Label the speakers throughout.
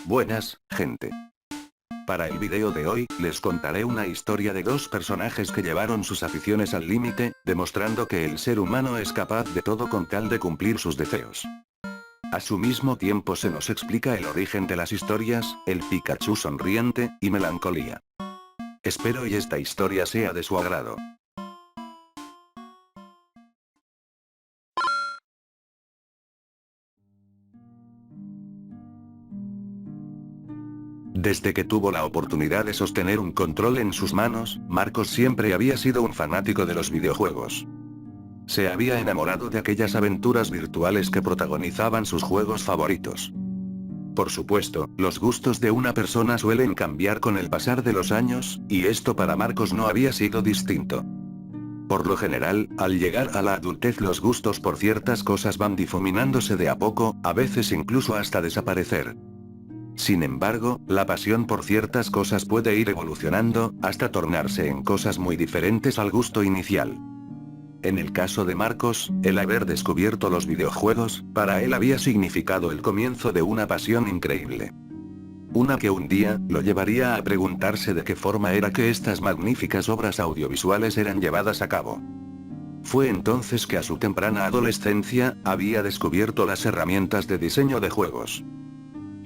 Speaker 1: Buenas, gente. Para el video de hoy, les contaré una historia de dos personajes que llevaron sus aficiones al límite, demostrando que el ser humano es capaz de todo con tal de cumplir sus deseos. A su mismo tiempo se nos explica el origen de las historias, el Pikachu sonriente, y melancolía. Espero y esta historia sea de su agrado. Desde que tuvo la oportunidad de sostener un control en sus manos, Marcos siempre había sido un fanático de los videojuegos. Se había enamorado de aquellas aventuras virtuales que protagonizaban sus juegos favoritos. Por supuesto, los gustos de una persona suelen cambiar con el pasar de los años, y esto para Marcos no había sido distinto. Por lo general, al llegar a la adultez los gustos por ciertas cosas van difuminándose de a poco, a veces incluso hasta desaparecer. Sin embargo, la pasión por ciertas cosas puede ir evolucionando, hasta tornarse en cosas muy diferentes al gusto inicial. En el caso de Marcos, el haber descubierto los videojuegos, para él había significado el comienzo de una pasión increíble. Una que un día, lo llevaría a preguntarse de qué forma era que estas magníficas obras audiovisuales eran llevadas a cabo. Fue entonces que a su temprana adolescencia, había descubierto las herramientas de diseño de juegos.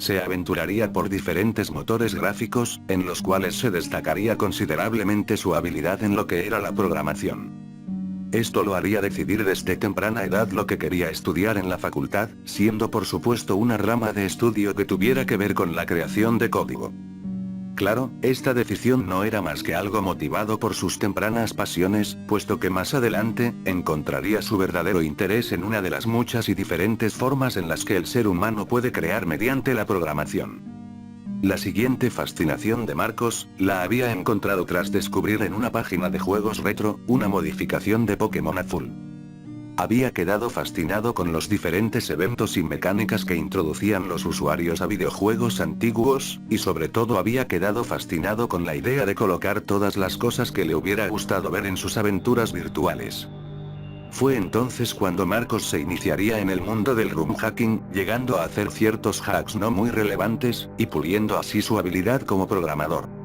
Speaker 1: Se aventuraría por diferentes motores gráficos, en los cuales se destacaría considerablemente su habilidad en lo que era la programación. Esto lo haría decidir desde temprana edad lo que quería estudiar en la facultad, siendo por supuesto una rama de estudio que tuviera que ver con la creación de código. Claro, esta decisión no era más que algo motivado por sus tempranas pasiones, puesto que más adelante, encontraría su verdadero interés en una de las muchas y diferentes formas en las que el ser humano puede crear mediante la programación. La siguiente fascinación de Marcos, la había encontrado tras descubrir en una página de juegos retro, una modificación de Pokémon Azul. Había quedado fascinado con los diferentes eventos y mecánicas que introducían los usuarios a videojuegos antiguos, y sobre todo había quedado fascinado con la idea de colocar todas las cosas que le hubiera gustado ver en sus aventuras virtuales. Fue entonces cuando Marcos se iniciaría en el mundo del room hacking, llegando a hacer ciertos hacks no muy relevantes, y puliendo así su habilidad como programador.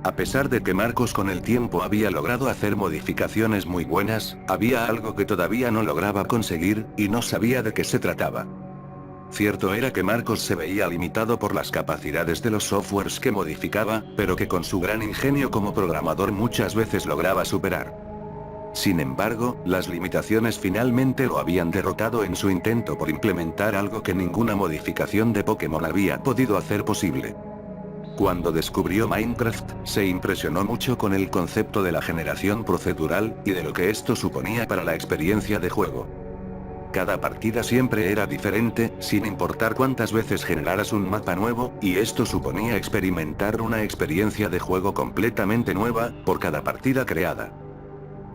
Speaker 1: A pesar de que Marcos con el tiempo había logrado hacer modificaciones muy buenas, había algo que todavía no lograba conseguir, y no sabía de qué se trataba. Cierto era que Marcos se veía limitado por las capacidades de los softwares que modificaba, pero que con su gran ingenio como programador muchas veces lograba superar. Sin embargo, las limitaciones finalmente lo habían derrotado en su intento por implementar algo que ninguna modificación de Pokémon había podido hacer posible. Cuando descubrió Minecraft, se impresionó mucho con el concepto de la generación procedural, y de lo que esto suponía para la experiencia de juego. Cada partida siempre era diferente, sin importar cuántas veces generaras un mapa nuevo, y esto suponía experimentar una experiencia de juego completamente nueva, por cada partida creada.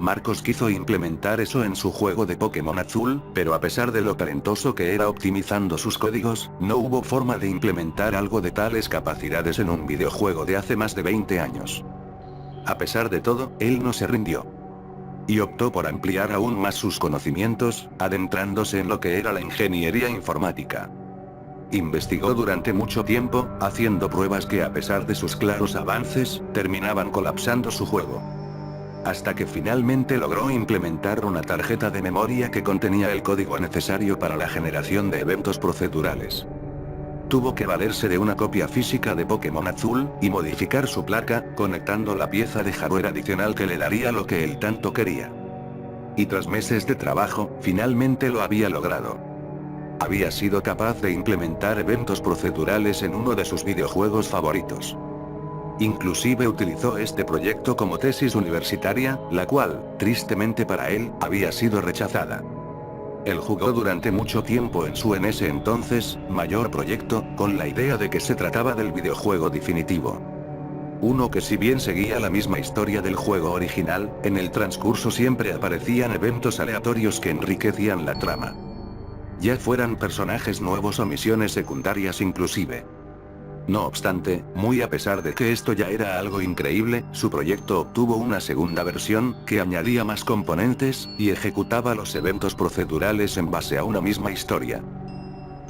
Speaker 1: Marcos quiso implementar eso en su juego de Pokémon Azul, pero a pesar de lo talentoso que era optimizando sus códigos, no hubo forma de implementar algo de tales capacidades en un videojuego de hace más de 20 años. A pesar de todo, él no se rindió. Y optó por ampliar aún más sus conocimientos, adentrándose en lo que era la ingeniería informática. Investigó durante mucho tiempo, haciendo pruebas que a pesar de sus claros avances, terminaban colapsando su juego. Hasta que finalmente logró implementar una tarjeta de memoria que contenía el código necesario para la generación de eventos procedurales. Tuvo que valerse de una copia física de Pokémon Azul, y modificar su placa, conectando la pieza de hardware adicional que le daría lo que él tanto quería. Y tras meses de trabajo, finalmente lo había logrado. Había sido capaz de implementar eventos procedurales en uno de sus videojuegos favoritos. Inclusive utilizó este proyecto como tesis universitaria, la cual, tristemente para él, había sido rechazada. Él jugó durante mucho tiempo en su en ese entonces, mayor proyecto, con la idea de que se trataba del videojuego definitivo. Uno que si bien seguía la misma historia del juego original, en el transcurso siempre aparecían eventos aleatorios que enriquecían la trama. Ya fueran personajes nuevos o misiones secundarias inclusive. No obstante, muy a pesar de que esto ya era algo increíble, su proyecto obtuvo una segunda versión, que añadía más componentes, y ejecutaba los eventos procedurales en base a una misma historia.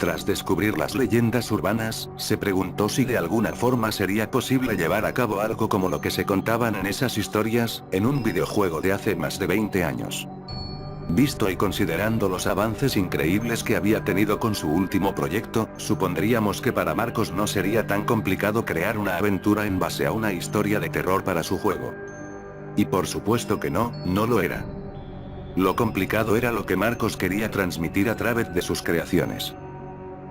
Speaker 1: Tras descubrir las leyendas urbanas, se preguntó si de alguna forma sería posible llevar a cabo algo como lo que se contaban en esas historias, en un videojuego de hace más de 20 años. Visto y considerando los avances increíbles que había tenido con su último proyecto, supondríamos que para Marcos no sería tan complicado crear una aventura en base a una historia de terror para su juego. Y por supuesto que no, no lo era. Lo complicado era lo que Marcos quería transmitir a través de sus creaciones.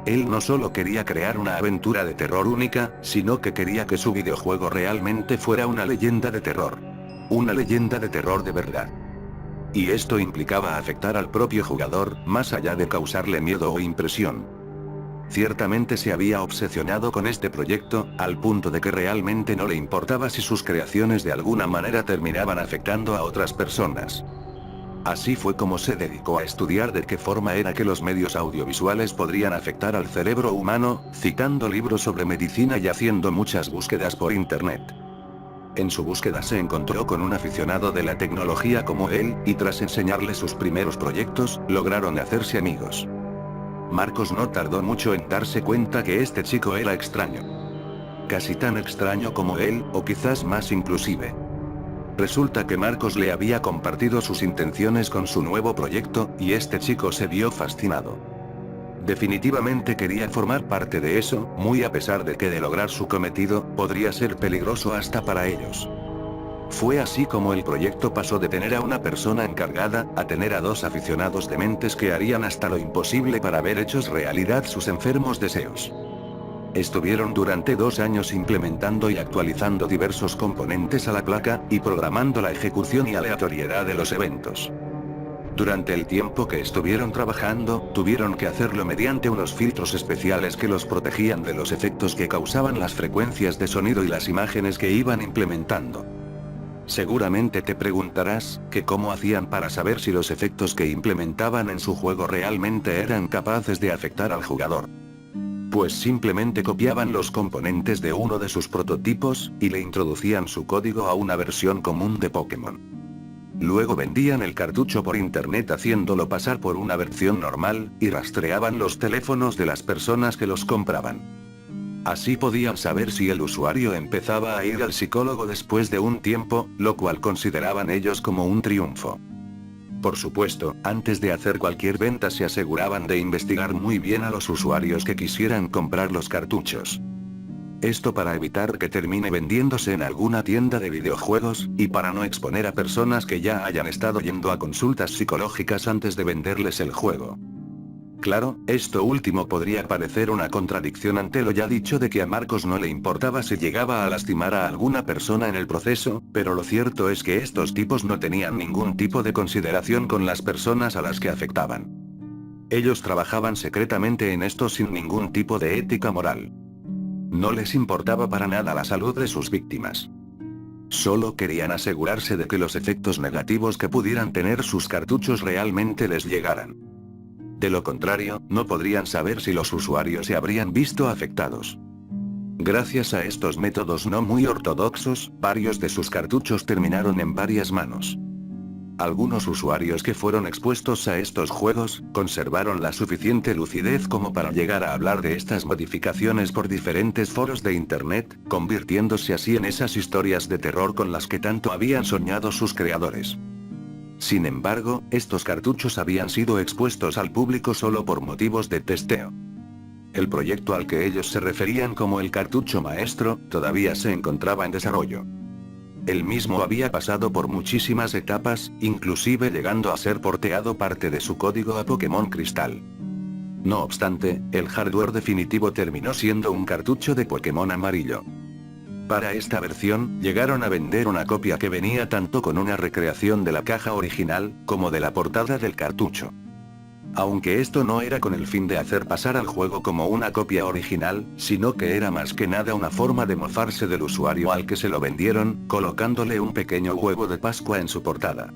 Speaker 1: Él no solo quería crear una aventura de terror única, sino que quería que su videojuego realmente fuera una leyenda de terror. Una leyenda de terror de verdad. Y esto implicaba afectar al propio jugador, más allá de causarle miedo o impresión. Ciertamente se había obsesionado con este proyecto, al punto de que realmente no le importaba si sus creaciones de alguna manera terminaban afectando a otras personas. Así fue como se dedicó a estudiar de qué forma era que los medios audiovisuales podrían afectar al cerebro humano, citando libros sobre medicina y haciendo muchas búsquedas por internet. En su búsqueda se encontró con un aficionado de la tecnología como él, y tras enseñarle sus primeros proyectos, lograron hacerse amigos. Marcos no tardó mucho en darse cuenta que este chico era extraño. Casi tan extraño como él, o quizás más inclusive. Resulta que Marcos le había compartido sus intenciones con su nuevo proyecto, y este chico se vio fascinado. Definitivamente quería formar parte de eso, muy a pesar de que de lograr su cometido, podría ser peligroso hasta para ellos. Fue así como el proyecto pasó de tener a una persona encargada, a tener a dos aficionados dementes que harían hasta lo imposible para ver hechos realidad sus enfermos deseos. Estuvieron durante 2 años implementando y actualizando diversos componentes a la placa, y programando la ejecución y aleatoriedad de los eventos. Durante el tiempo que estuvieron trabajando, tuvieron que hacerlo mediante unos filtros especiales que los protegían de los efectos que causaban las frecuencias de sonido y las imágenes que iban implementando. Seguramente te preguntarás, que cómo hacían para saber si los efectos que implementaban en su juego realmente eran capaces de afectar al jugador. Pues simplemente copiaban los componentes de uno de sus prototipos, y le introducían su código a una versión común de Pokémon. Luego vendían el cartucho por internet haciéndolo pasar por una versión normal, y rastreaban los teléfonos de las personas que los compraban. Así podían saber si el usuario empezaba a ir al psicólogo después de un tiempo, lo cual consideraban ellos como un triunfo. Por supuesto, antes de hacer cualquier venta se aseguraban de investigar muy bien a los usuarios que quisieran comprar los cartuchos. Esto para evitar que termine vendiéndose en alguna tienda de videojuegos, y para no exponer a personas que ya hayan estado yendo a consultas psicológicas antes de venderles el juego. Claro, esto último podría parecer una contradicción ante lo ya dicho de que a Marcos no le importaba si llegaba a lastimar a alguna persona en el proceso, pero lo cierto es que estos tipos no tenían ningún tipo de consideración con las personas a las que afectaban. Ellos trabajaban secretamente en esto sin ningún tipo de ética moral. No les importaba para nada la salud de sus víctimas. Solo querían asegurarse de que los efectos negativos que pudieran tener sus cartuchos realmente les llegaran. De lo contrario, no podrían saber si los usuarios se habrían visto afectados. Gracias a estos métodos no muy ortodoxos, varios de sus cartuchos terminaron en varias manos. Algunos usuarios que fueron expuestos a estos juegos, conservaron la suficiente lucidez como para llegar a hablar de estas modificaciones por diferentes foros de internet, convirtiéndose así en esas historias de terror con las que tanto habían soñado sus creadores. Sin embargo, estos cartuchos habían sido expuestos al público solo por motivos de testeo. El proyecto al que ellos se referían como el cartucho maestro, todavía se encontraba en desarrollo. El mismo había pasado por muchísimas etapas, inclusive llegando a ser porteado parte de su código a Pokémon Cristal. No obstante, el hardware definitivo terminó siendo un cartucho de Pokémon amarillo. Para esta versión, llegaron a vender una copia que venía tanto con una recreación de la caja original, como de la portada del cartucho. Aunque esto no era con el fin de hacer pasar al juego como una copia original, sino que era más que nada una forma de mofarse del usuario al que se lo vendieron, colocándole un pequeño huevo de Pascua en su portada.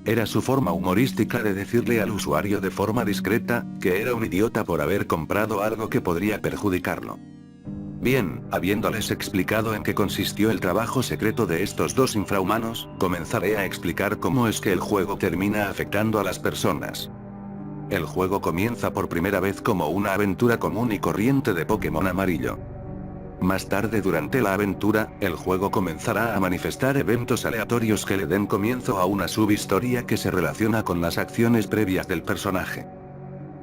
Speaker 1: Era su forma humorística de decirle al usuario de forma discreta, que era un idiota por haber comprado algo que podría perjudicarlo. Bien, habiéndoles explicado en qué consistió el trabajo secreto de estos dos infrahumanos, comenzaré a explicar cómo es que el juego termina afectando a las personas. el juego comienza por primera vez como una aventura común y corriente de Pokémon amarillo. Más tarde durante la aventura, el juego comenzará a manifestar eventos aleatorios que le den comienzo a una subhistoria que se relaciona con las acciones previas del personaje.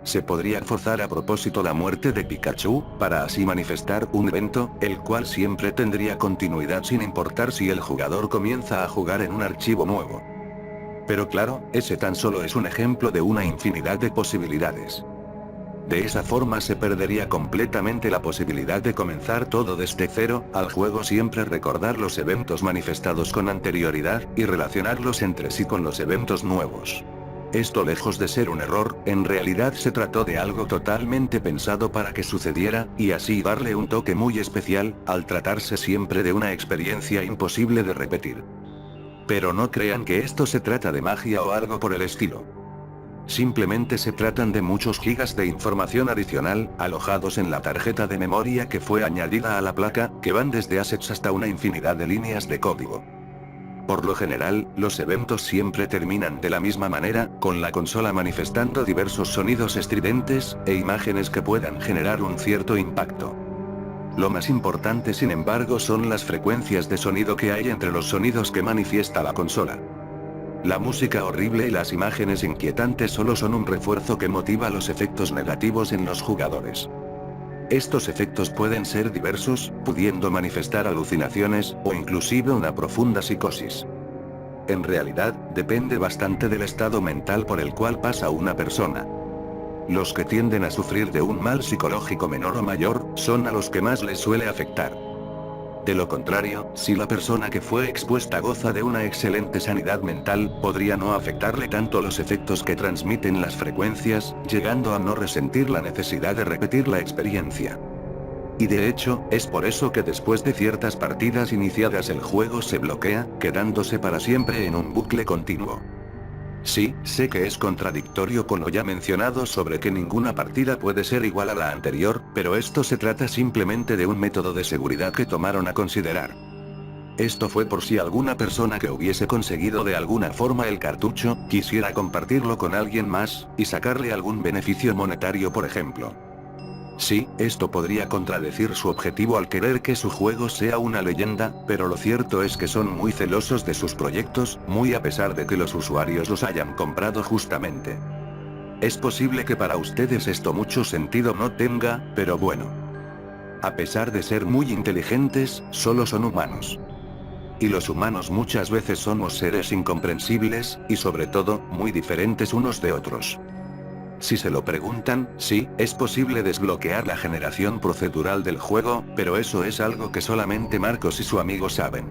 Speaker 1: Se podría forzar a propósito la muerte de Pikachu, para así manifestar un evento, el cual siempre tendría continuidad sin importar si el jugador comienza a jugar en un archivo nuevo. Pero claro, ese tan solo es un ejemplo de una infinidad de posibilidades. De esa forma se perdería completamente la posibilidad de comenzar todo desde cero, al juego siempre recordar los eventos manifestados con anterioridad, y relacionarlos entre sí con los eventos nuevos. Esto lejos de ser un error, en realidad se trató de algo totalmente pensado para que sucediera, y así darle un toque muy especial, al tratarse siempre de una experiencia imposible de repetir. Pero no crean que esto se trata de magia o algo por el estilo. Simplemente se tratan de muchos gigas de información adicional, alojados en la tarjeta de memoria que fue añadida a la placa, que van desde assets hasta una infinidad de líneas de código. Por lo general, los eventos siempre terminan de la misma manera, con la consola manifestando diversos sonidos estridentes, e imágenes que puedan generar un cierto impacto. Lo más importante sin embargo son las frecuencias de sonido que hay entre los sonidos que manifiesta la consola. La música horrible y las imágenes inquietantes solo son un refuerzo que motiva los efectos negativos en los jugadores. Estos efectos pueden ser diversos, pudiendo manifestar alucinaciones, o inclusive una profunda psicosis. En realidad, depende bastante del estado mental por el cual pasa una persona. Los que tienden a sufrir de un mal psicológico menor o mayor, son a los que más les suele afectar. De lo contrario, si la persona que fue expuesta goza de una excelente sanidad mental, podría no afectarle tanto los efectos que transmiten las frecuencias, llegando a no resentir la necesidad de repetir la experiencia. Y de hecho, es por eso que después de ciertas partidas iniciadas el juego se bloquea, quedándose para siempre en un bucle continuo. Sí, sé que es contradictorio con lo ya mencionado sobre que ninguna partida puede ser igual a la anterior, pero esto se trata simplemente de un método de seguridad que tomaron a considerar. Esto fue por si alguna persona que hubiese conseguido de alguna forma el cartucho, quisiera compartirlo con alguien más, y sacarle algún beneficio monetario por ejemplo. Sí, esto podría contradecir su objetivo al querer que su juego sea una leyenda, pero lo cierto es que son muy celosos de sus proyectos, muy a pesar de que los usuarios los hayan comprado justamente. Es posible que para ustedes esto mucho sentido no tenga, pero bueno. A pesar de ser muy inteligentes, solo son humanos. Y los humanos muchas veces somos seres incomprensibles, y sobre todo, muy diferentes unos de otros. Si se lo preguntan, sí, es posible desbloquear la generación procedural del juego, pero eso es algo que solamente Marcos y su amigo saben.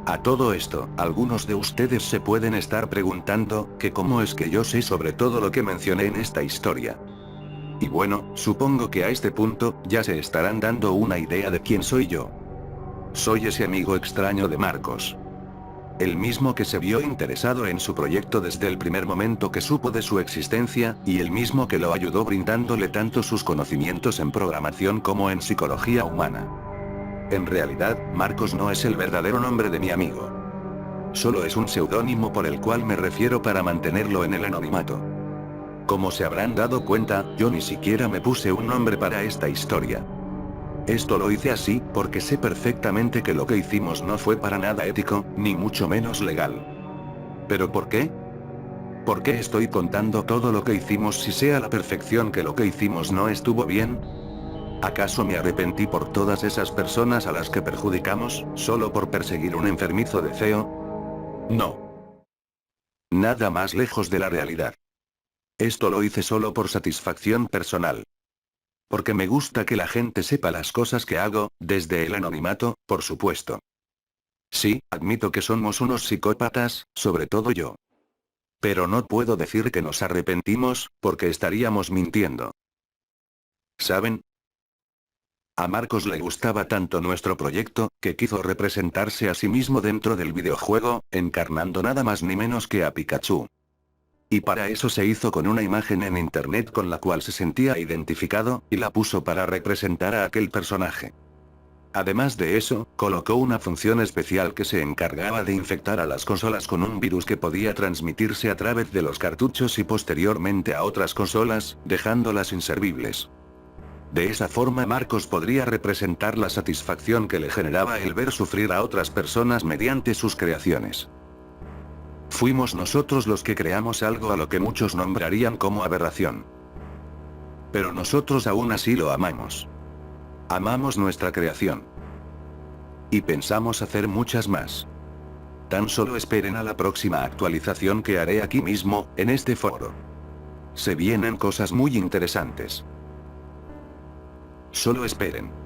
Speaker 1: A todo esto, algunos de ustedes se pueden estar preguntando, que cómo es que yo sé sobre todo lo que mencioné en esta historia. Y bueno, supongo que a este punto, ya se estarán dando una idea de quién soy yo. Soy ese amigo extraño de Marcos. El mismo que se vio interesado en su proyecto desde el primer momento que supo de su existencia, y el mismo que lo ayudó brindándole tanto sus conocimientos en programación como en psicología humana. En realidad, Marcos no es el verdadero nombre de mi amigo. Solo es un seudónimo por el cual me refiero para mantenerlo en el anonimato. Como se habrán dado cuenta, yo ni siquiera me puse un nombre para esta historia. Esto lo hice así, porque sé perfectamente que lo que hicimos no fue para nada ético, ni mucho menos legal. ¿Pero por qué? ¿Por qué estoy contando todo lo que hicimos si sé a la perfección que lo que hicimos no estuvo bien? ¿Acaso me arrepentí por todas esas personas a las que perjudicamos, solo por perseguir un enfermizo deseo? No. Nada más lejos de la realidad. Esto lo hice solo por satisfacción personal. Porque me gusta que la gente sepa las cosas que hago, desde el anonimato, por supuesto. Sí, admito que somos unos psicópatas, sobre todo yo. Pero no puedo decir que nos arrepentimos, porque estaríamos mintiendo. ¿Saben? A Marcos le gustaba tanto nuestro proyecto, que quiso representarse a sí mismo dentro del videojuego, encarnando nada más ni menos que a Pikachu. Y para eso se hizo con una imagen en internet con la cual se sentía identificado, y la puso para representar a aquel personaje. Además de eso, colocó una función especial que se encargaba de infectar a las consolas con un virus que podía transmitirse a través de los cartuchos y posteriormente a otras consolas, dejándolas inservibles. De esa forma Marcos podría representar la satisfacción que le generaba el ver sufrir a otras personas mediante sus creaciones. Fuimos nosotros los que creamos algo a lo que muchos nombrarían como aberración. Pero nosotros aún así lo amamos. Amamos nuestra creación. Y pensamos hacer muchas más. Tan solo esperen a la próxima actualización que haré aquí mismo, en este foro. Se vienen cosas muy interesantes. Solo esperen.